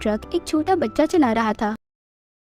Truck एक छोटा बच्चा चला रहा था।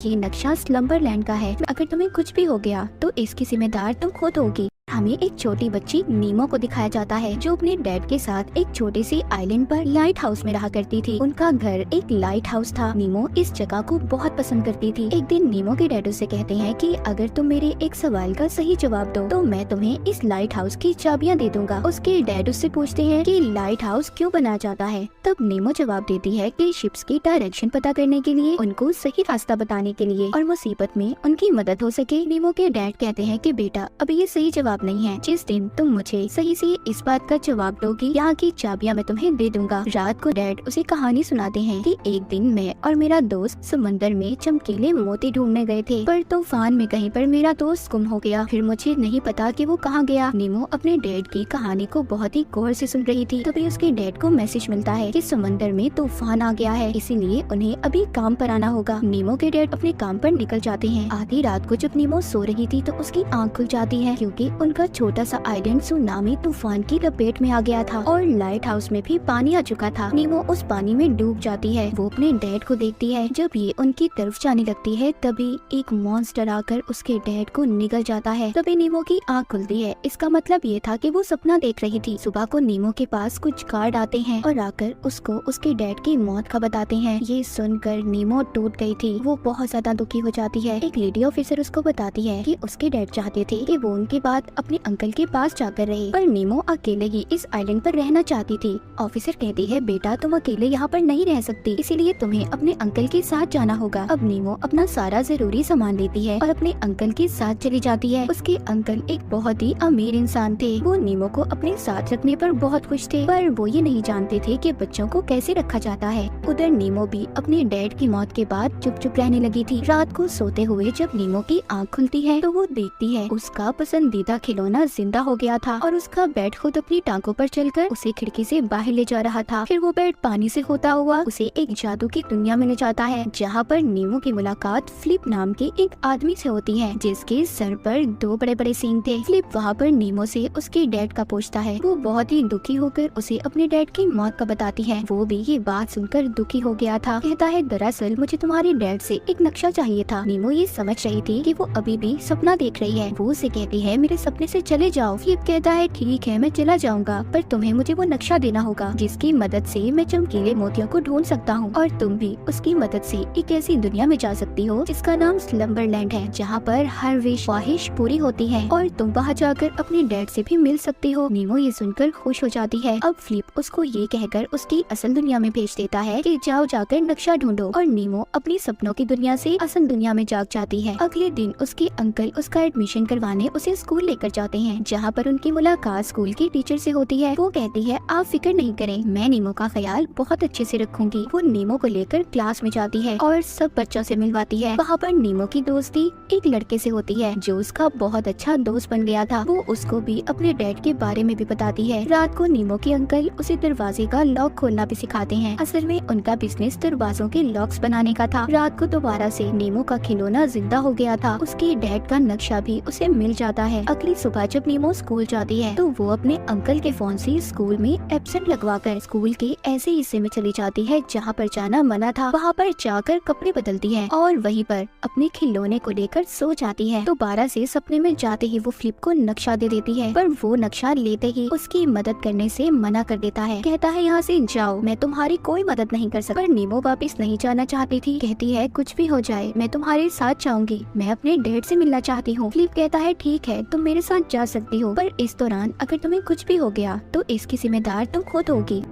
ये नक्शा स्लम्बरलैंड का है। अगर तुम्हें कुछ भी हो गया तो इसकी जिम्मेदार तुम खुद होगी। हमें एक छोटी बच्ची नीमो को दिखाया जाता है जो अपने डैड के साथ एक छोटे सी आइलैंड पर लाइट हाउस में रहा करती थी। उनका घर एक लाइट हाउस था। नीमो इस जगह को बहुत पसंद करती थी। एक दिन नीमो के डैड उसे कहते हैं कि अगर तुम मेरे एक सवाल का सही जवाब दो तो मैं तुम्हें इस लाइट हाउस की चाबियां दे दूंगा। उसके डैड उससे पूछते हैं कि लाइट हाउस क्यों बनाया जाता है। तब नीमो जवाब देती है कि शिप्स की डायरेक्शन पता करने के लिए, उनको सही रास्ता बताने के लिए और मुसीबत में उनकी मदद हो सके। नीमो के डैड कहते हैं कि बेटा अभी ये सही जवाब नहीं है। जिस दिन तुम मुझे सही से इस बात का जवाब दोगी, यहाँ की चाबियां मैं तुम्हें दे दूंगा। रात को डैड उसे कहानी सुनाते हैं कि एक दिन मैं और मेरा दोस्त समंदर में चमकीले मोती ढूंढने गए थे, पर तूफान में कहीं पर मेरा दोस्त गुम हो गया। फिर मुझे नहीं पता कि वो कहाँ गया। नीमो अपने डैड की कहानी को बहुत ही गौर से सुन रही थी। तभी उसके डैड को मैसेज मिलता है कि समंदर में तूफान आ गया है, इसीलिए उन्हें अभी काम पर आना होगा। नीमो के डैड अपने काम पर निकल जाते हैं। आधी रात को जब नीमो सो रही थी तो उसकी आँख खुल जाती है क्योंकि उनका छोटा सा आइलैंड सुनामी तूफान की लपेट में आ गया था और लाइट हाउस में भी पानी आ चुका था। नीमो उस पानी में डूब जाती है। वो अपने डैड को देखती है। जब ये उनकी तरफ जाने लगती है तभी एक मॉन्स्टर आकर उसके डैड को निगल जाता है। तभी नीमो की आँख खुलती है। इसका मतलब ये था कि वो सपना देख रही थी। सुबह को नीमो के पास कुछ गार्ड आते हैं और आकर उसको उसके डैड की मौत का बताते हैं। ये सुनकर नीमो टूट गई थी। वो बहुत ज्यादा दुखी हो जाती है। एक लेडी ऑफिसर उसको बताती है कि उसके डैड चाहते थे कि वो उनके बाद अपने अंकल के पास जाकर रहे, पर नीमो अकेले ही इस आइलैंड पर रहना चाहती थी। ऑफिसर कहती है बेटा तुम अकेले यहाँ पर नहीं रह सकती, इसीलिए तुम्हें अपने अंकल के साथ जाना होगा। अब नीमो अपना सारा जरूरी सामान लेती है और अपने अंकल के साथ चली जाती है। उसके अंकल एक बहुत ही अमीर इंसान थे। वो नीमो को अपने साथ रखने पर बहुत खुश थे, पर वो ये नहीं जानते थे कि बच्चों को कैसे रखा जाता है। उधर नीमो भी अपने डैड की मौत के बाद चुप चुप रहने लगी थी। रात को सोते हुए जब नीमो की आँख खुलती है तो वो देखती है उसका पसंदीदा खिलौना जिंदा हो गया था और उसका बेड खुद अपनी टांगों पर चलकर उसे खिड़की से बाहर ले जा रहा था। फिर वो बेड पानी से होता हुआ उसे एक जादू की दुनिया में ले जाता है जहाँ पर नीमो की मुलाकात फ्लिप नाम के एक आदमी से होती है जिसके सर पर 2 बड़े बड़े सींग थे। फ्लिप वहाँ पर नीमो से उसके डैड का पूछता है। वो बहुत ही दुखी होकर उसे अपने डैड की मौत का बताती है। वो भी ये बात सुनकर दुखी हो गया था। कहता है दरअसल मुझे तुम्हारे डैड से एक नक्शा चाहिए था। नीमो ये समझ रही थी कि वो अभी भी सपना देख रही है। वो उसे कहती है मेरे सपने से चले जाओ। फ्लिप कहता है ठीक है मैं चला जाऊंगा, पर तुम्हें मुझे वो नक्शा देना होगा जिसकी मदद से मैं चमकीले मोतियों को ढूंढ सकता हूँ और तुम भी उसकी मदद से एक ऐसी दुनिया में जा सकती हो जिसका नाम स्लम्बरलैंड है, जहाँ पर हर विश ख्वाहिश पूरी होती है और तुम वहाँ जाकर अपने डैड से भी मिल सकती हो। नीमो ये सुनकर खुश हो जाती है। अब फ्लिप उसको ये कहकर उसकी असल दुनिया में भेज देता है कि जाओ जाकर नक्शा ढूंढो और नीमो अपनी सपनों की दुनिया से असल दुनिया में जाग जाती है। अगले दिन उसके अंकल उसका एडमिशन करवाने उसे स्कूल लेकर जाते हैं जहाँ पर उनकी मुलाकात स्कूल की टीचर से होती है। वो कहती है आप फिक्र नहीं करें, मैं नीमो का ख्याल बहुत अच्छे से रखूंगी। वो नीमो को लेकर क्लास में जाती है और सब बच्चों से मिलवाती है। वहाँ पर नीमो की दोस्ती एक लड़के से होती है जो उसका बहुत अच्छा दोस्त बन गया था। वो उसको भी अपने डैड के बारे में भी बताती है। रात को नीमो के अंकल उसे दरवाजे का लॉक खोलना भी सिखाते हैं। असल में उनका बिजनेस दरवाजों के लॉक्स बनाने का था। रात को दोबारा से नीमो का खिलौना जिंदा हो गया था। उसके डैड का नक्शा भी उसे मिल जाता है। अगली सुबह जब नीमो स्कूल जाती है तो वो अपने अंकल के फोन से स्कूल में एब्सेंट लगवाकर स्कूल के ऐसे हिस्से में चली जाती है जहाँ पर जाना मना था। वहाँ पर जाकर कपड़े बदलती है और वहीं पर अपने खिलौने को लेकर सो जाती है। दोबारा से सपने में जाते ही वो फ्लिप को नक्शा दे देती है, पर वो नक्शा लेते ही उसकी मदद करने से मना कर देता है। कहता है यहाँ से जाओ, मैं तुम्हारी कोई मदद नहीं कर सकता। पर नीमो वापस नहीं जाना चाहती थी। कहती है कुछ भी हो जाए मैं तुम्हारे साथ जाऊंगी, मैं अपने डैड से मिलना चाहती हूँ। फ्लिप कहता है ठीक है तुम मेरे साथ जा सकती हो, पर इस दौरान अगर तुम्हें कुछ भी हो गया तो इसकी जिम्मेदार तुम खुद होगी।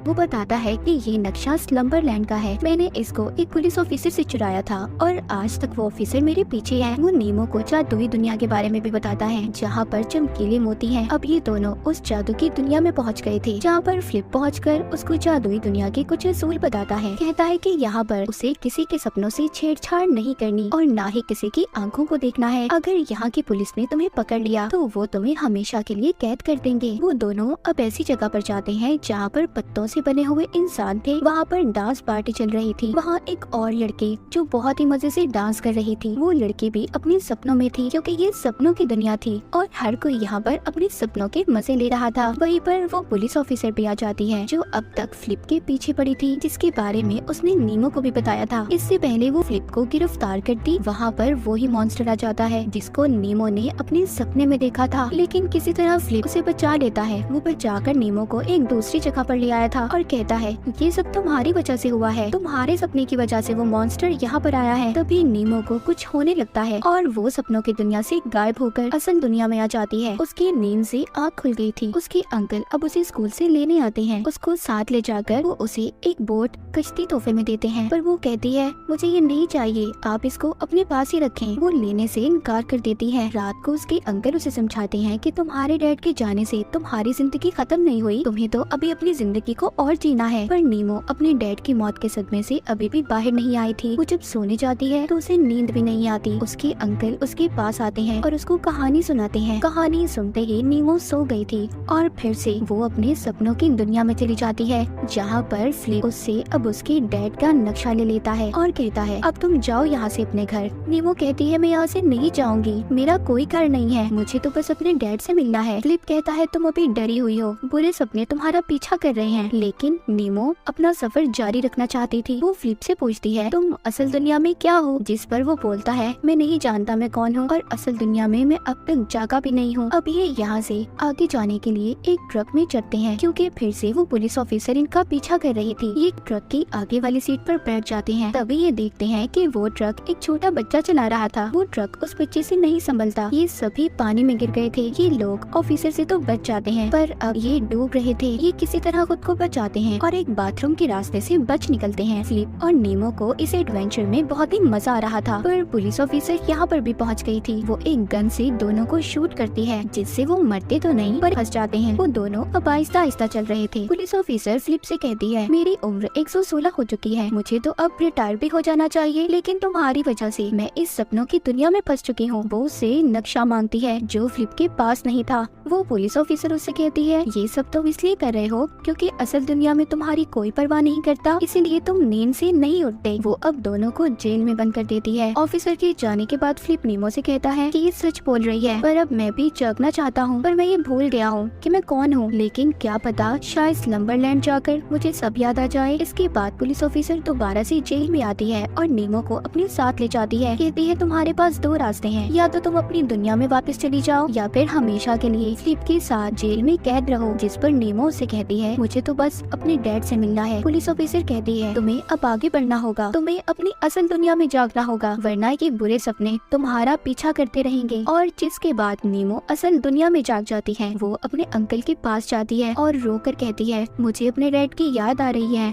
वो बताता है कि ये नक्शा स्लम्बरलैंड का है। मैंने इसको एक पुलिस ऑफिसर से चुराया था और आज तक वो ऑफिसर मेरे पीछे है। वो नीमो को जादुई दुनिया के बारे में भी बताता है जहाँ पर चमकीले मोती हैं। अब ये दोनों उस जादू की दुनिया में पहुँच गए थे जहाँ पर फ्लिप पहुँचकर उसको जादुई दुनिया के कुछ असूल बताता है। कहता है कि यहाँ पर उसे किसी के सपनों से छेड़छाड़ नहीं करनी और ना ही किसी की आंखों को देखना है। अगर यहाँ की पुलिस ने तुम्हें पकड़ लिया तो वो तुम्हें हमेशा के लिए कैद कर देंगे। वो दोनों अब ऐसी जगह पर जाते हैं जहाँ पर पत्तों से बने हुए इंसान थे। वहाँ पर डांस पार्टी चल रही थी। वहाँ एक और लड़की जो बहुत ही मजे से डांस कर रही थी, वो लड़की भी अपने सपनों में थी, क्योंकि ये सपनों की दुनिया थी और हर कोई यहाँ पर अपने सपनों के मजे ले रहा था। वहीं पर वो पुलिस ऑफिसर भी आ जाती है, जो अब तक फ्लिप के पीछे पड़ी थी, जिसके बारे में उसने नीमो को भी बताया था। इससे पहले वो फ्लिप को गिरफ्तार करती, वहाँ पर वो ही मॉन्स्टर आ जाता है जिसको नीमो ने अपने सपने में देखा था। लेकिन किसी तरह फ्लिप उसे बचा लेता है। वो बचाकर नीमो को एक दूसरी जगह पर ले आया था और कहता है ये सब तुम्हारी वजह से हुआ है, तुम्हारे सपने की वजह से वो मॉन्स्टर यहाँ पर आया है। तभी नीमो को कुछ होने लगता है और वो सपनों की दुनिया से गायब होकर असल दुनिया में आ जाती है। उसकी नींद से आँख खुल गई थी। उसके अंकल अब उसे स्कूल से लेने आते हैं। उसको साथ ले जाकर वो उसे एक बोट कश्ती तोहफे में देते हैं, पर वो कहती है मुझे ये नहीं चाहिए, आप इसको अपने पास ही रखें। वो लेने से इनकार कर देती है। रात को उसके अंकल उसे समझाते हैं कि तुम्हारे डैड के जाने से तुम्हारी जिंदगी खत्म नहीं हुई, तुम्हें तो अभी अपनी जिंदगी को और जीना है। पर नीमो अपने डैड की मौत के सदमे से अभी भी बाहर नहीं आई थी। वो जब सोने जाती है तो उसे नींद भी नहीं आती। उसके अंकल उसके पास आते हैं और उसको कहानी सुनाते हैं। कहानी सुनते ही नीमो सो गई थी और फिर से वो अपने सपनों की दुनिया में चली जाती है, जहाँ पर फ्लिप उससे अब उसके डैड का नक्शा ले लेता है और कहता है अब तुम जाओ यहाँ से अपने घर। नीमो कहती है मैं यहाँ से नहीं जाऊंगी, मेरा कोई घर नहीं है, मुझे तो बस अपने डैड से मिलना है। फ्लिप कहता है तुम अभी डरी हुई हो, बुरे सपने तुम्हारा पीछा कर रहे हैं। लेकिन नीमो अपना सफर जारी रखना चाहती थी। वो फ्लिप से पूछती है तुम असल दुनिया में क्या हो, जिस पर वो बोलता है मैं नहीं जानता मैं कौन हूँ और असल दुनिया में मैं अब तक जागा भी नहीं हूँ। अब ये यहाँ से आगे जाने के लिए एक ट्रक में चढ़ते हैं, क्योंकि फिर से वो पुलिस ऑफिसर इनका पीछा कर रही थी। ये ट्रक की आगे वाली सीट पर बैठ जाते हैं। तभी ये देखते हैं कि वो ट्रक एक छोटा बच्चा चला रहा था। वो ट्रक उस बच्चे से नहीं संभलता। ये सभी पानी में गिर गए थे। ये लोग ऑफिसर से तो बच जाते हैं, पर अब ये डूब रहे थे। ये किसी तरह खुद को बचाते हैं और एक बाथरूम के रास्ते से बच निकलते हैं। फ्लिप और नीमो को इस एडवेंचर में बहुत ही मजा आ रहा था, पर पुलिस ऑफिसर यहाँ पर भी पहुँच गई थी। वो एक गन से दोनों को शूट करती है, जिससे वो मरते तो नहीं पर फंस जाते हैं। वो दोनों अब आहिस्ता आहिस्ता चल रहे थे। पुलिस ऑफिसर फ्लिप से कहती है मेरी उम्र 116 हो चुकी है, मुझे तो अब रिटायर भी हो जाना चाहिए, लेकिन तुम्हारी वजह से मैं इस सपनों की दुनिया में फंस चुकी हूँ। वो उससे नक्शा मांगती है जो फ्लिप के पास नहीं था। वो पुलिस ऑफिसर उससे कहती है ये सब तुम इसलिए कर रहे हो क्योंकि असल दुनिया में तुम्हारी कोई परवाह नहीं करता, इसीलिए तुम नींद से नहीं उठते। वो अब दोनों को जेल में बंद कर देती है। ऑफिसर के जाने के बाद फ्लिप नीमो से कहता है कि ये सच बोल रही है, पर अब मैं भी जागना चाहता हूँ, पर मैं ये भूल गया हूँ कि मैं कौन हूँ। लेकिन क्या पता शायद स्लम्बरलैंड जाकर मुझे सब याद आ जाए। इसके बाद पुलिस ऑफिसर दोबारा से जेल में आती है और नीमो को अपने साथ ले जाती है। कहती है तुम्हारे पास दो रास्ते हैं, या तो तुम अपनी दुनिया में वापस चली जाओ या फिर हमेशा के लिए फ्लिप के साथ जेल में कैद रहो। जिस पर नीमो उससे कहती है मुझे तो बस अपने डैड से मिलना है। पुलिस ऑफिसर कहती है तुम्हें अब आगे बढ़ना होगा, तुम्हें अपनी असल दुनिया में जागना होगा, वरना ये बुरे सपने तुम्हारा पीछा करते रहेंगे। और जिसके बाद नीमो असल दुनिया में जाग जाती है। वो अपने अंकल के पास जाती है और रोकर कहती है मुझे अपने डैड की याद आ रही है।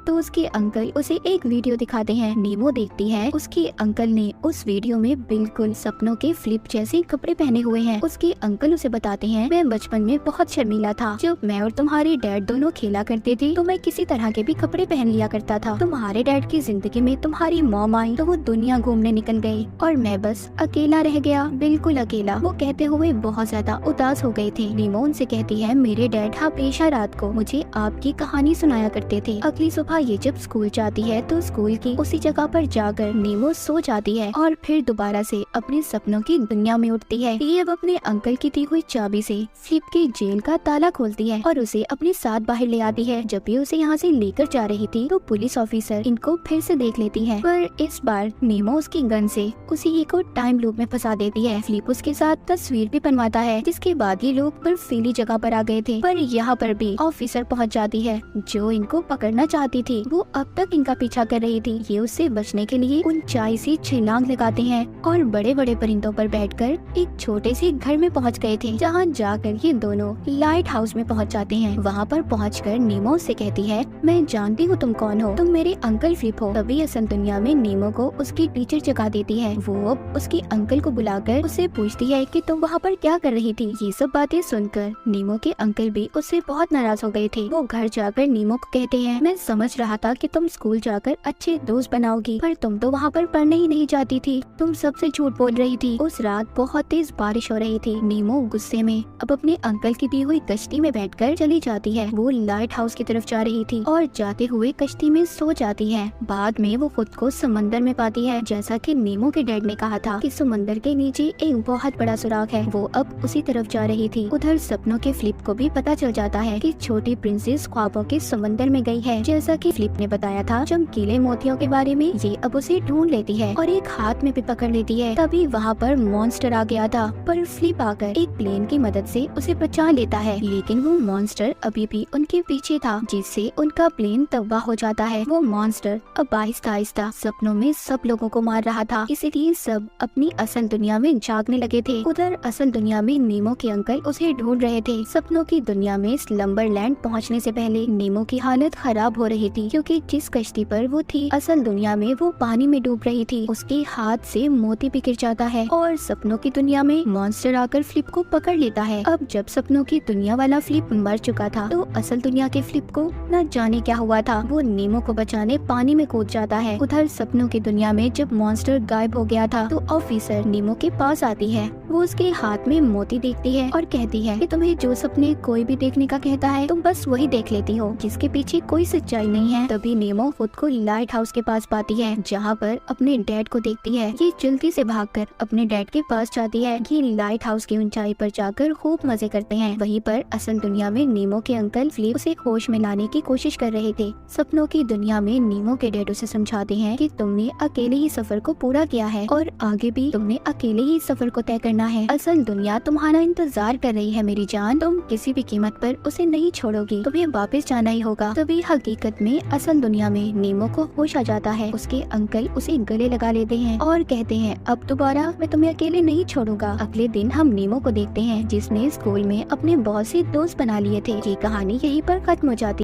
तो उसके अंकल उसे एक वीडियो दिखाते हैं। नीमो देखती है उसके अंकल ने उस वीडियो में बिल्कुल सपनों के फ्लिप जैसे कपड़े पहने हुए हैं। उसके अंकल उसे बताते हैं मैं बचपन में बहुत शर्मीला था, जब मैं और तुम्हारे डैड दोनों खेला करते थे तो मैं किसी तरह के भी कपड़े पहन लिया करता था। तुम्हारे डैड की जिंदगी में तुम्हारी मॉम आई तो वो दुनिया घूमने निकल गई और मैं बस अकेला रह गया, बिल्कुल अकेला। वो कहते हुए बहुत ज्यादा उदास हो गए थे। नीमो उनसे कहती है मेरे डैड हमेशा रात को मुझे आपकी कहानी सुनाया करते थे। अगली सुबह ये जब स्कूल जाती है तो स्कूल की उसी जगह पर जाकर नीमो सो जाती है और फिर दोबारा से अपने सपनों की दुनिया में उठती है। ये अब अपने अंकल की दी हुई चाबी से फ्लिप के जेल का ताला खोलती है और उसे अपने साथ बाहर ले आती है। जब भी उसे यहाँ से लेकर जा रही थी तो पुलिस ऑफिसर इनको फिर से देख लेती है, पर इस बार नीमो उसकी गन से उसी को टाइम लूप में फंसा देती है। फ्लिप उसके साथ तस्वीर भी बनवाता है। जिसके बाद ये लोग बर्फीली जगह पर आ गए थे, पर यहाँ पर भी ऑफिसर पहुँच जाती है जो इनको पकड़ना चाहती थी। वो अब तक इनका पीछा कर रही थी। ये उससे बचने के लिए ऊंचाई से छलांग लगाते हैं और बड़े बड़े परिंदों पर बैठकर एक छोटे से घर में पहुंच गए थे, जहां जाकर ये दोनों लाइट हाउस में पहुंच जाते हैं। वहां पर पहुंचकर नीमो से कहती है मैं जानती हूँ तुम कौन हो, तुम मेरे अंकल फ्लिप हो। तभी असल दुनिया में नीमो को उसकी टीचर जगा देती है। वो अब उसके अंकल को बुलाकर उससे पूछती है कि तुम वहाँ पर क्या कर रही थी। ये सब बातें सुनकर नीमो के अंकल भी उससे बहुत नाराज हो गए थे। वो घर जाकर नीमो को कहते हैं मैं समझ सोच रहा था कि तुम स्कूल जाकर अच्छे दोस्त बनाओगी, पर तुम तो वहाँ पर पढ़ने ही नहीं जाती थी। तुम सबसे झूठ बोल रही थी। उस रात बहुत तेज बारिश हो रही थी। नीमो गुस्से में अब अपने अंकल की दी हुई कश्ती में बैठकर चली जाती है। वो लाइट हाउस की तरफ जा रही थी और जाते हुए कश्ती में सो जाती है। बाद में वो खुद को समंदर में पाती है। जैसा कि नीमो के डैड ने कहा था कि समंदर के नीचे एक बहुत बड़ा सुराग है। वो अब उसी तरफ जा रही थी। उधर सपनों के फ्लिप को भी पता चल जाता है कि छोटी प्रिंसेस ख्वाबों के समंदर में गई है। जैसा कि फ्लिप ने बताया था चमकीले मोतियों के बारे में, ये अब उसे ढूंढ लेती है और एक हाथ में भी पकड़ लेती है। तभी वहाँ पर मॉन्स्टर आ गया था, पर फ्लिप आकर एक प्लेन की मदद से उसे बचा लेता है। लेकिन वो मॉन्स्टर अभी भी उनके पीछे था, जिससे उनका प्लेन तबाह हो जाता है। वो मॉन्स्टर अब आहिस्ता आहिस्ता सपनों में सब लोगों को मार रहा था, इसीलिए सब अपनी असल दुनिया में जागने लगे थे। उधर असल दुनिया में नीमो के अंकल उसे ढूंढ रहे थे। सपनों की दुनिया में स्लम्बरलैंड पहुंचने से पहले नीमो की हालत खराब हो रही थी, क्योंकि जिस कश्ती पर वो थी असल दुनिया में वो पानी में डूब रही थी। उसके हाथ से मोती भी गिर जाता है और सपनों की दुनिया में मॉन्स्टर आकर फ्लिप को पकड़ लेता है। अब जब सपनों की दुनिया वाला फ्लिप मर चुका था तो असल दुनिया के फ्लिप को न जाने क्या हुआ था। वो नीमो को बचाने पानी में कूद जाता है। उधर सपनों की दुनिया में जब मॉन्स्टर गायब हो गया था तो ऑफिसर नीमो के पास आती है। वो उसके हाथ में मोती देखती है और कहती है कि तुम्हें जो सपने कोई भी देखने का कहता है तुम बस वही देख लेती हो, जिसके पीछे कोई सच्चाई नहीं है। तभी नीमो खुद को लाइट हाउस के पास पाती है, जहाँ पर अपने डैड को देखती है। ये जल्दी से भागकर अपने डैड के पास जाती है। ये लाइट हाउस की ऊंचाई पर जाकर खूब मजे करते हैं। वहीं पर असल दुनिया में नीमो के अंकल फ्लिप उसे होश में लाने की कोशिश कर रहे थे। सपनों की दुनिया में नीमो के डैड उसे समझाते हैं कि तुमने अकेले ही सफर को पूरा किया है और आगे भी तुमने अकेले ही सफर को तय करना है। असल दुनिया तुम्हारा इंतजार कर रही है मेरी जान, तुम किसी भी कीमत पर उसे नहीं छोड़ोगी, तुम्हें वापस जाना ही होगा। तभी हकीकत में असल दुनिया में नीमो को होश आ जाता है। उसके अंकल उसे गले लगा लेते हैं और कहते हैं अब दोबारा मैं तुम्हें अकेले नहीं छोड़ूंगा। अगले दिन हम नीमो को देखते हैं जिसने स्कूल में अपने बहुत से दोस्त बना लिए थे। ये कहानी यहीं पर खत्म हो जाती है।